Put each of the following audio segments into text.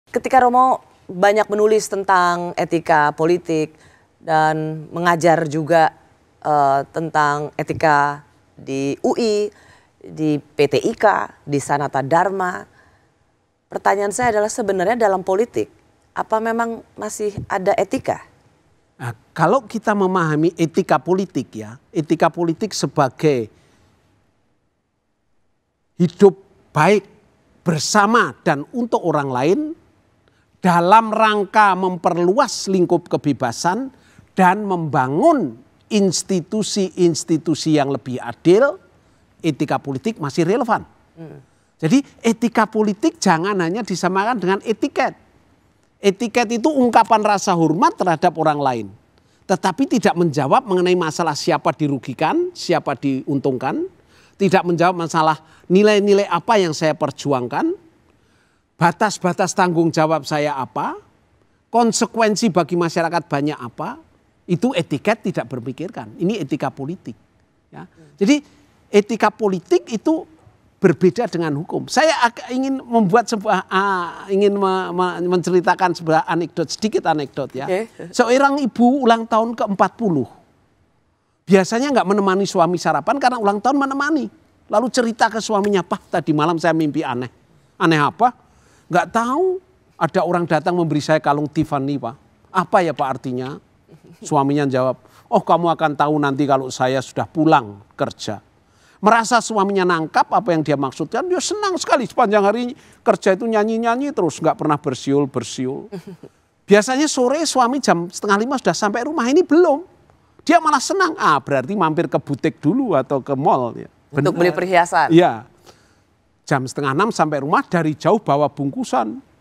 Ketika Romo banyak menulis tentang etika politik dan mengajar juga tentang etika di UI, di PTIK, di Sanata Dharma. Pertanyaan saya adalah sebenarnya dalam politik, apa memang masih ada etika? Nah, kalau kita memahami etika politik ya, etika politik sebagai hidup baik bersama dan untuk orang lain, dalam rangka memperluas lingkup kebebasan dan membangun institusi-institusi yang lebih adil, etika politik masih relevan. Jadi etika politik jangan hanya disamakan dengan etiket. Etiket itu ungkapan rasa hormat terhadap orang lain. Tetapi tidak menjawab mengenai masalah siapa dirugikan, siapa diuntungkan. Tidak menjawab masalah nilai-nilai apa yang saya perjuangkan. Batas-batas tanggung jawab saya apa, konsekuensi bagi masyarakat banyak apa, itu etiket tidak berpikirkan. Ini etika politik. Ya. Jadi etika politik itu berbeda dengan hukum. Saya ingin membuat sebuah, menceritakan sebuah anekdot, sedikit anekdot ya. Seorang ibu ulang tahun ke-40. Biasanya nggak menemani suami sarapan karena ulang tahun menemani. Lalu cerita ke suaminya, "Pak, tadi malam saya mimpi aneh." "Aneh apa?" "Nggak tahu, ada orang datang memberi saya kalung Tiffany, Pak." "Apa ya Pak artinya?" Suaminya jawab, "Oh, kamu akan tahu nanti kalau saya sudah pulang kerja." Merasa suaminya nangkap apa yang dia maksudkan, dia senang sekali sepanjang hari kerja itu nyanyi-nyanyi terus, nggak pernah bersiul-bersiul. Biasanya sore suami jam 4:30 sudah sampai rumah, ini belum. Dia malah senang, berarti mampir ke butik dulu atau ke mall. Ya. Untuk beli perhiasan. Iya. Jam 5:30 sampai rumah, dari jauh bawa bungkusan.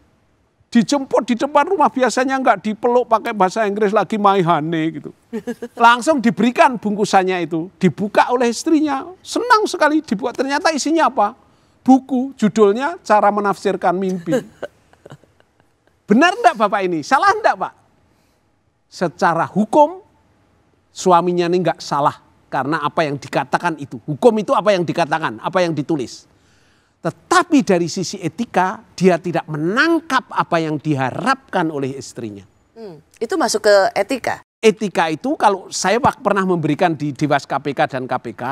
Dijemput di depan rumah, biasanya nggak dipeluk pakai bahasa Inggris lagi my honey gitu. Langsung diberikan bungkusannya itu, dibuka oleh istrinya. Senang sekali dibuat, ternyata isinya apa? Buku, judulnya Cara Menafsirkan Mimpi. Benar enggak Bapak ini? Salah enggak Pak? Secara hukum suaminya ini enggak salah karena apa yang dikatakan itu. Hukum itu apa yang dikatakan, apa yang ditulis. Tetapi dari sisi etika, dia tidak menangkap apa yang diharapkan oleh istrinya. Itu masuk ke etika? Etika itu kalau saya pernah memberikan di Dewas KPK dan KPK,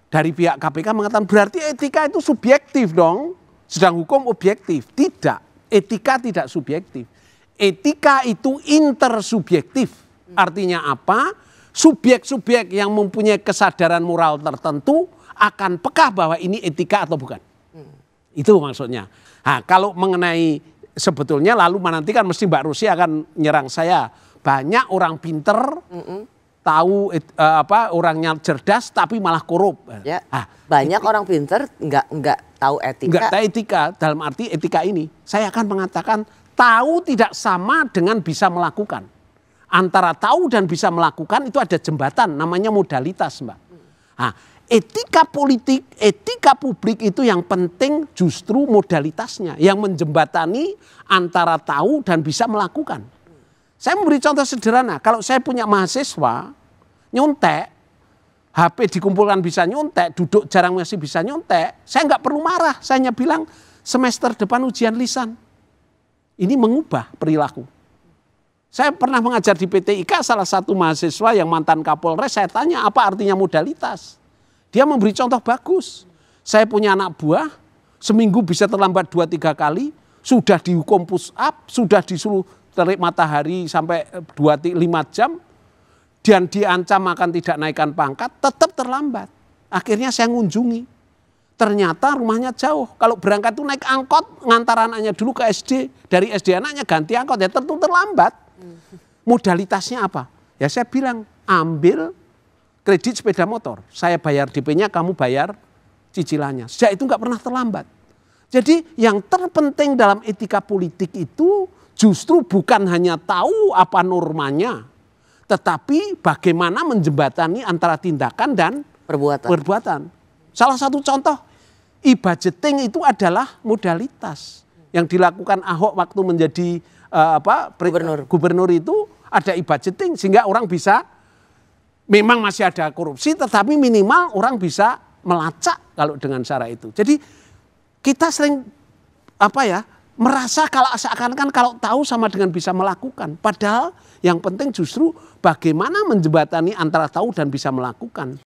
dari pihak KPK mengatakan berarti etika itu subjektif dong, sedang hukum objektif. Tidak, etika tidak subjektif. Etika itu intersubjektif. Artinya apa? Subjek-subjek yang mempunyai kesadaran moral tertentu akan peka bahwa ini etika atau bukan. Itu maksudnya. Nah, kalau mengenai sebetulnya lalu nanti kan mesti Mbak Rusi akan nyerang saya. Banyak orang pinter, tahu orangnya cerdas tapi malah korup. Ya, banyak orang pinter nggak tahu etika. Nggak tahu etika, dalam arti etika ini. Saya akan mengatakan tahu tidak sama dengan bisa melakukan. Antara tahu dan bisa melakukan itu ada jembatan, namanya modalitas Mbak. Nah, etika politik, etika publik itu yang penting justru modalitasnya. Yang menjembatani antara tahu dan bisa melakukan. Saya memberi contoh sederhana. Kalau saya punya mahasiswa, nyontek, HP dikumpulkan bisa nyontek, duduk jarang masih bisa nyontek. Saya nggak perlu marah, saya hanya bilang semester depan ujian lisan. Ini mengubah perilaku. Saya pernah mengajar di PTIK, salah satu mahasiswa yang mantan Kapolres, saya tanya apa artinya modalitas. Dia memberi contoh bagus. Saya punya anak buah, seminggu bisa terlambat 2-3 kali, sudah dihukum push up, sudah disuruh terik matahari sampai 2-5 jam, dan diancam akan tidak naikkan pangkat, tetap terlambat. Akhirnya saya ngunjungi. Ternyata rumahnya jauh. Kalau berangkat itu naik angkot, ngantar anaknya dulu ke SD, dari SD anaknya ganti angkot, ya tentu terlambat. Modalitasnya apa? Ya saya bilang, ambil kredit sepeda motor, saya bayar DP-nya, kamu bayar cicilannya. Sejak itu nggak pernah terlambat. Jadi yang terpenting dalam etika politik itu justru bukan hanya tahu apa normanya, tetapi bagaimana menjembatani antara tindakan dan perbuatan. Salah satu contoh, e-budgeting itu adalah modalitas yang dilakukan Ahok waktu menjadi gubernur itu, ada e-budgeting sehingga orang bisa. Memang masih ada korupsi, tetapi minimal orang bisa melacak kalau dengan cara itu. Jadi kita sering merasa kalau seakan-akan kalau tahu sama dengan bisa melakukan. Padahal yang penting justru bagaimana menjembatani antara tahu dan bisa melakukan.